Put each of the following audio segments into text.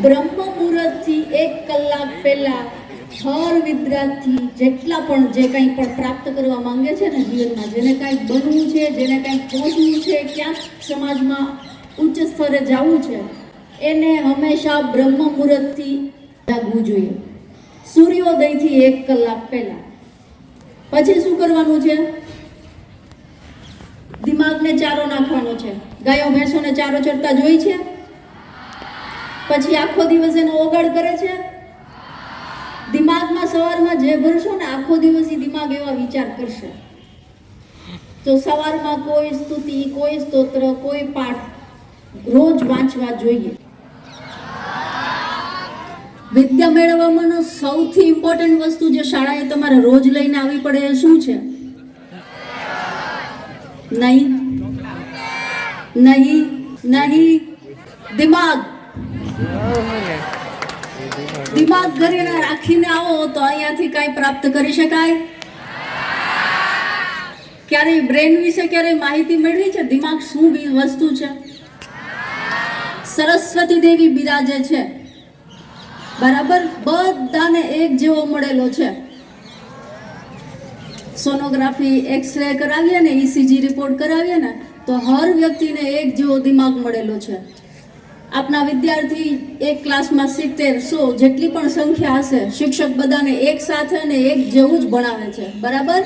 બ્રહ્મ મુહૂર્તથી 1 કલાક પહેલા હર વિદ્યાર્થી જેટલા પણ જે કંઈ પણ પ્રાપ્ત કરવા માંગે છે ને જીવનમાં, જેને કાંઈક બનવું છે, જેને કાંઈક પહોંચવું છે, ક્યાંક સમાજમાં ઉચ્ચ સ્તરે જવું છે, એને હંમેશા બ્રહ્મ મુહૂર્તથી જાગવું જોઈએ, સૂર્યોદયથી 1 કલાક પહેલા. પછી શું કરવાનું છે? દિમાગને ચારો નાખવાનો છે. ગાયો ભેંસોને ચારો ચરતા જોઈ છે? પછી આખો દિવસ એનો ઓગાળ કરે છે. દિમાગમાં સવારમાં જે ભરશો ને આખો દિવસ દિમાગ એવા વિચાર કરશે. તો સવારમાં કોઈ સ્તુતિ, કોઈ સ્તોત્ર, કોઈ પાઠ રોજ વાંચવા જોઈએ. વિદ્યા મેળવવાનો સૌથી ઇમ્પોર્ટન્ટ વસ્તુ જે શાળાએ તમારે રોજ લઈને આવવી પડે એ શું છે? નહીં નહીં નહીં, દિમાગ. દિમાગ ઘરે રાખીને આવો તો અહીંયાથી કાંઈ પ્રાપ્ત કરી શકાય? ક્યારેય બ્રેન વિશે ક્યારેય માહિતી મેળવી છે? દિમાગ શું વસ્તુ છે? સરસ્વતી દેવી બિરાજે છે, બરાબર? બધાને એક જેવો મળેલો છે. સોનોગ્રાફી, એક્સરે કરાવીએ ને, ECG રિપોર્ટ કરાવીએ ને, તો હર વ્યક્તિને એક જેવો દિમાગ મળેલો છે. આપના વિદ્યાર્થી એક ક્લાસમાં 70-100 જેટલી પણ સંખ્યા હશે, શિક્ષક બધાને એક સાથે અને એક જેવું જ ભણાવે છે, બરાબર?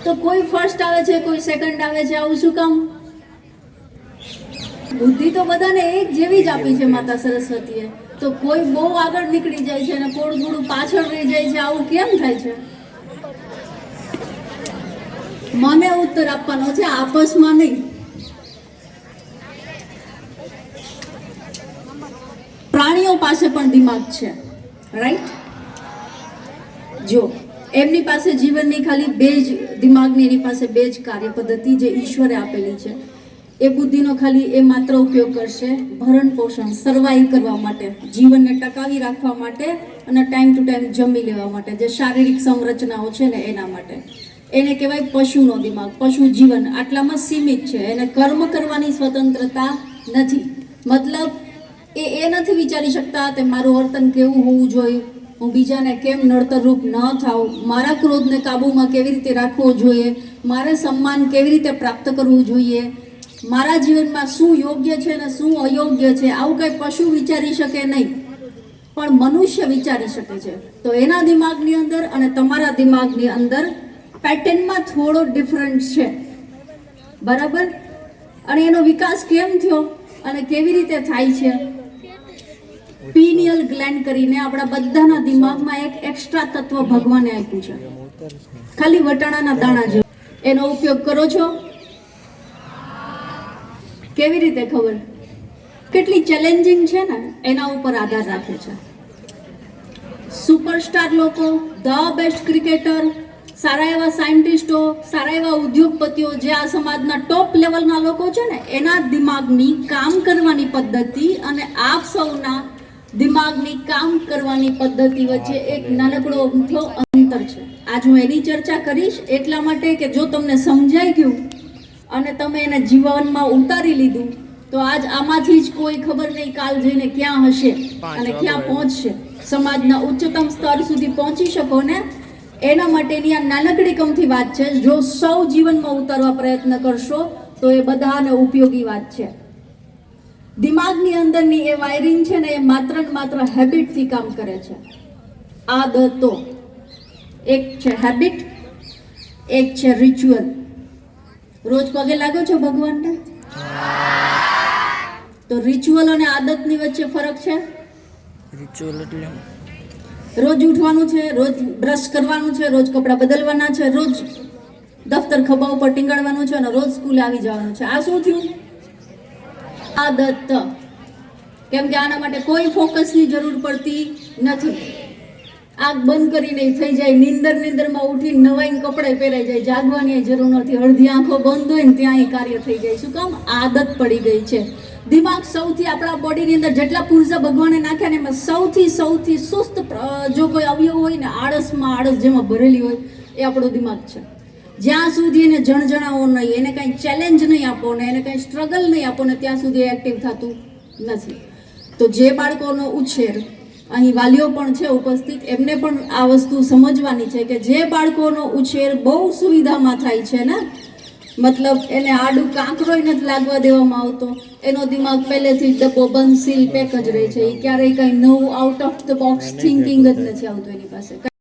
તો કોઈ ફર્સ્ટ આવે છે, કોઈ સેકન્ડ આવે છે, આવું શું કામ? બુદ્ધિ તો બધાને એક જેવી જ આપી છે માતા સરસ્વતીએ. તો કોઈ બહુ આગળ નીકળી જાય છે અને થોડું પાછળ રહી જાય છે, આવું કેમ થાય છે? મને ઉત્તર આપવાનો છે, આપસમાં નહીં. પ્રાણીઓ પાસે પણ દિમાગ છે, રાઈટ? જો એમની પાસે જીવનની ખાલી બે જ દિમાગની, એની પાસે બે જ કાર્ય પદ્ધતિ જે ઈશ્વરે આપેલી છે. એ બુદ્ધિનો ખાલી એ માત્ર ઉપયોગ કરશે ભરણ પોષણ, સર્વાઈવ કરવા માટે, જીવનને ટકાવી રાખવા માટે અને ટાઈમ ટુ ટાઈમ જમી લેવા માટે, જે શારીરિક સંરચનાઓ છે ને એના માટે. એને કહેવાય પશુનો દિમાગ. પશુ જીવન આટલામાં સીમિત છે, એને કર્મ કરવાની સ્વતંત્રતા નથી. મતલબ એ નથી વિચારી શકતા કે મારું વર્તન કેવું હોવું જોઈએ, હું બીજાને કેમ નડતરરૂપ ન થાઉં, મારા ક્રોધને કાબૂમાં કેવી રીતે રાખવો જોઈએ, મારે સન્માન કેવી રીતે પ્રાપ્ત કરવું જોઈએ, મારા જીવનમાં શું યોગ્ય છે ને શું અયોગ્ય છે, આવું કંઈ પશુ વિચારી શકે નહીં, પણ મનુષ્ય વિચારી શકે છે. તો એના દિમાગની અંદર અને તમારા દિમાગની અંદર પેટર્નમાં થોડો ડિફરન્સ છે, બરાબર? અને એનો વિકાસ કેમ થયો અને કેવી રીતે થાય છે? પીનિયલ ગ્લેન્ડ કરીને આપણા બધાના દિમાગમાં એક એક્સ્ટ્રા તત્વ ભગવાને આપ્યું છે, ખાલી વટાણાના દાણા જેવું. એનો ઉપયોગ કરો છો? કેવી રીતે ખબર? કેટલી ચેલેન્જિંગ છે ને એના ઉપર આધાર રાખે છે. સુપરસ્ટાર લોકો, ધ બેસ્ટ ક્રિકેટર, સારા એવા સાયન્ટિસ્ટો, સારા એવા ઉદ્યોગપતિઓ, જે આ સમાજના ટોપ લેવલના લોકો છે ને, એના દિમાગની કામ કરવાની પદ્ધતિ અને આપ સૌના દિમાગની કામ કરવાની પદ્ધતિ વચ્ચે એક નાનકડો અમથો અંતર છે. આજ હું એની ચર્ચા કરીશ એટલા માટે કે જો તમને સમજાઈ ગયું અને તમે એને જીવનમાં ઉતારી લીધું, તો આજ આમાંથી જ કોઈ ખબર નહીં કાલ જઈને ક્યાં હશે અને ક્યાં પહોંચશે. સમાજના ઉચ્ચતમ સ્તર સુધી પહોંચી શકો ને, એના માટેની આ નાનકડી કમથી વાત છે. જો સૌ જીવનમાં ઉતારવા પ્રયત્ન કરશો તો એ બધાને ઉપયોગી વાત છે. દિમાગની અંદરની એ વાયરિંગ છે ને, એ માત્ર ને માત્ર હેબિટથી કામ કરે છે. આદતો. એક છે હેબિટ, એક છે રિચ્યુઅલ. રોજ પગે લાગો છો ભગવાનને? તો રિચ્યુઅલ અને આદતની વચ્ચે ફરક છે. રિચ્યુઅલ એટલે રોજ ઉઠવાનું છે, રોજ બ્રશ કરવાનું છે, રોજ કપડાં બદલવાના છે, રોજ દફતર ખભા ઉપર ટીંગાડવાનું છે અને રોજ સ્કૂલે આવી જવાનું છે. આ શું થયું? આદત. કેમ કે આના માટે કોઈ ફોકસની જરૂર પડતી નથી. આંખ બંધ કરીને થઈ જાય, નીંદરમાં ઉઠી નવાઈને કપડે પહેરાઈ જાય, જાગવાની જરૂર નથી. અડધી આંખો બંધ હોય ને ત્યાં કાર્ય થઈ જાય. શું કામ? આદત પડી ગઈ છે. દિમાગ સૌથી, આપણા બોડીની અંદર જેટલા પુર્જા ભગવાને નાખ્યા ને એમાં સૌથી સુસ્ત જો કોઈ અવયવ હોય ને, આળસ જેમાં ભરેલી હોય, એ આપણો દિમાગ છે. જ્યાં સુધી એને જણજણાવો નહીં, એને કાંઈ ચેલેન્જ નહીં આપો ને, એને કાંઈ સ્ટ્રગલ નહીં આપો ને, ત્યાં સુધી એક્ટિવ થતું નથી. તો જે બાળકોનો ઉછેર, અહીં વાલીઓ પણ છે ઉપસ્થિત, એમને પણ આ વસ્તુ સમજવાની છે કે જે બાળકોનો ઉછેર બહુ સુવિધામાં થાય છે ને, મતલબ એને આડું કાંકરોય નથી લાગવા દેવામાં આવતો, એનો દિમાગ પહેલેથી ડબ્બો બંધ સીલ પેક જ રહે છે, એ ક્યારેય કંઈ નવું out of the box thinking જ નથી આવતું એની પાસે.